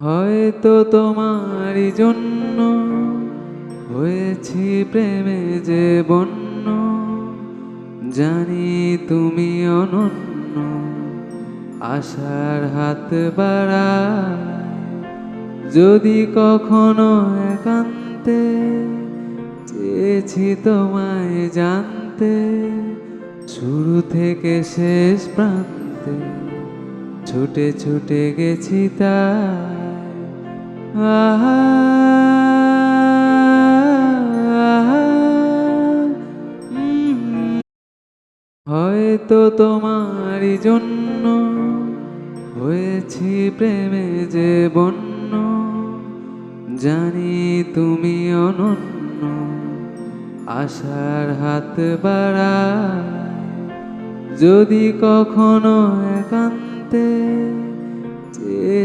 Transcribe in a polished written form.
হয়তো তোমারই জন্য হয়েছি প্রেমে যে বন্য, জানি তুমি অনন্য, আশার হাত বাড়ায়। যদি কখনো একান্তে চেয়েছি তোমায় জানতে, শুরু থেকে শেষ প্রান্তে ছুটে ছুটে গেছি তাই। আহা, হয়তো তোমারই জন্য হয়েছি প্রেমে যে বন্য, জানি তুমি অনন্য, আশার হাত বাড়ায়। যদি কখনো একান্তে চেয়ে